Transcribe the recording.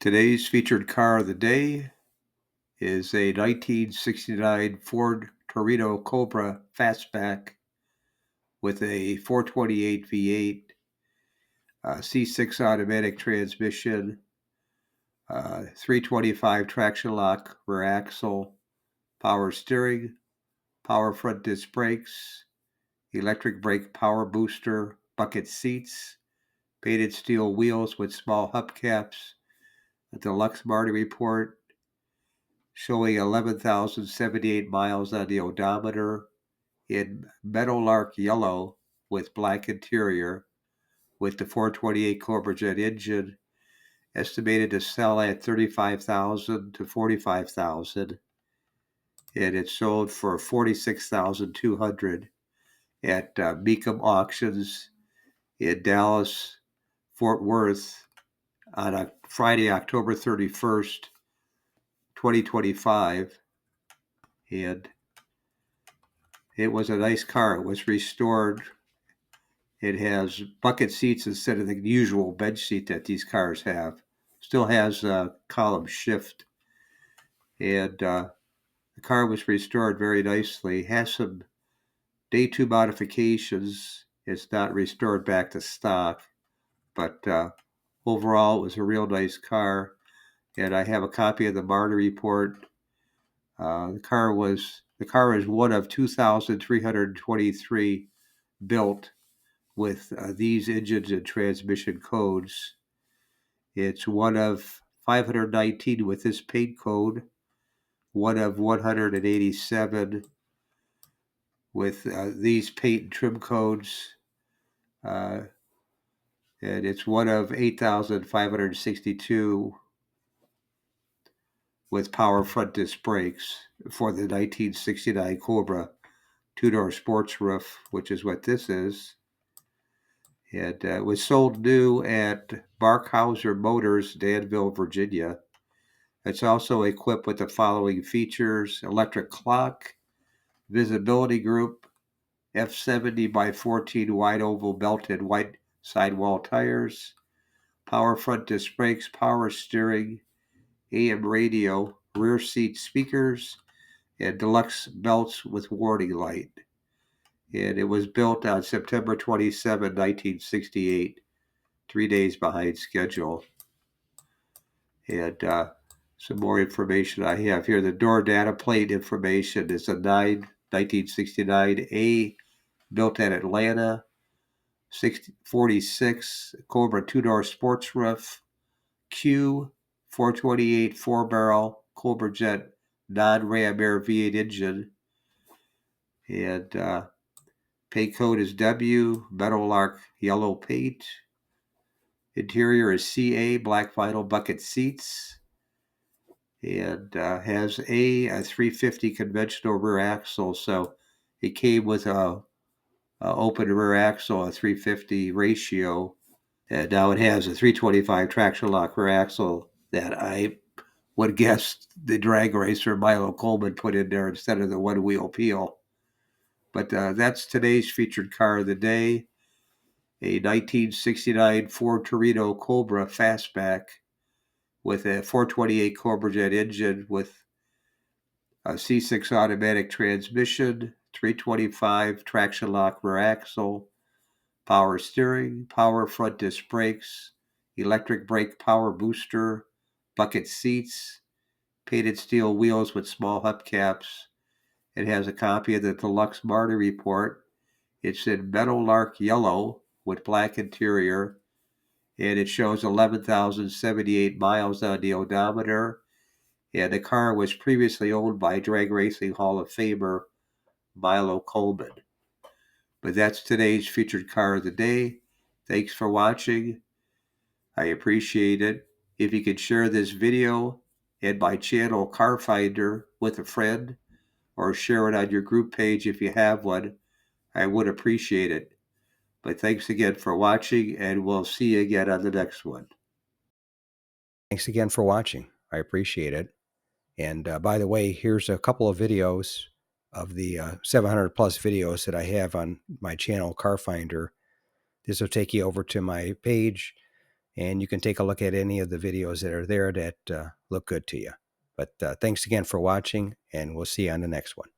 Today's featured car of the day is a 1969 Ford Torino Cobra Fastback with a 428 V8, C6 automatic transmission, 325 traction lock rear axle, power steering, power front disc brakes, electric brake power booster, bucket seats, painted steel wheels with small hubcaps, a deluxe Monte report showing 11,078 miles on the odometer in Meadowlark yellow with black interior with the 428 Cobra jet engine, estimated to sell at $35,000 to $45,000, and it sold for $46,200 at Mecum auctions in Dallas, Fort Worth on a Friday, October 31st, 2025, and it was a nice car. It was restored. It has bucket seats instead of the usual bench seat that these cars have. Still has a column shift, and the car was restored very nicely. Has some day 2 modifications. It's not restored back to stock, but overall it was a real nice car, and I have a copy of the Monte report. The car is one of 2,323 built with these engines and transmission codes. It's one of 519 with this paint code, one of 187 with these paint and trim codes, and it's one of 8,562 with power front disc brakes for the 1969 Cobra two-door sports roof, which is what this is. It was sold new at Barkhauser Motors, Danville, Virginia. It's also equipped with the following features: electric clock, visibility group, F70 by 14 wide oval belted white sidewall tires, power front disc brakes, power steering, AM radio, rear seat speakers, and deluxe belts with warning light. And it was built on September 27, 1968, 3 days behind schedule. And some more information I have here. The door data plate information is a 1969A, built at Atlanta, 46 Cobra two-door sports roof, Q, 428 4-barrel Cobra jet non-ram air V8 engine, and paint code is W, Meadowlark yellow paint. Interior is CA, black vinyl bucket seats, and has a 350 conventional rear axle. So it came with a open rear axle, a 350 ratio. And now it has a 325 traction lock rear axle that I would guess the drag racer Milo Coleman put in there instead of the one-wheel peel. But that's today's featured car of the day, a 1969 Ford Torino Cobra Fastback with a 428 Cobra jet engine with a C6 automatic transmission, 325 traction lock rear axle, power steering, power front disc brakes, electric brake power booster, bucket seats, painted steel wheels with small hubcaps. It has a copy of the deluxe Monte report. It's in Meadowlark yellow with black interior, and it shows 11,078 miles on the odometer. And the car was previously owned by Drag Racing Hall of Famer Milo Coleman. But that's today's featured car of the day. Thanks for watching. I appreciate it. If you could share this video and my channel Car Finder with a friend, or share it on your group page if you have one, I would appreciate it. But thanks again for watching, and we'll see you again on the next one. Thanks again for watching. I appreciate it. And by the way, here's a couple of videos of the 700 plus videos that I have on my channel, Car Finder. This will take you over to my page, and you can take a look at any of the videos that are there that look good to you. But thanks again for watching, and we'll see you on the next one.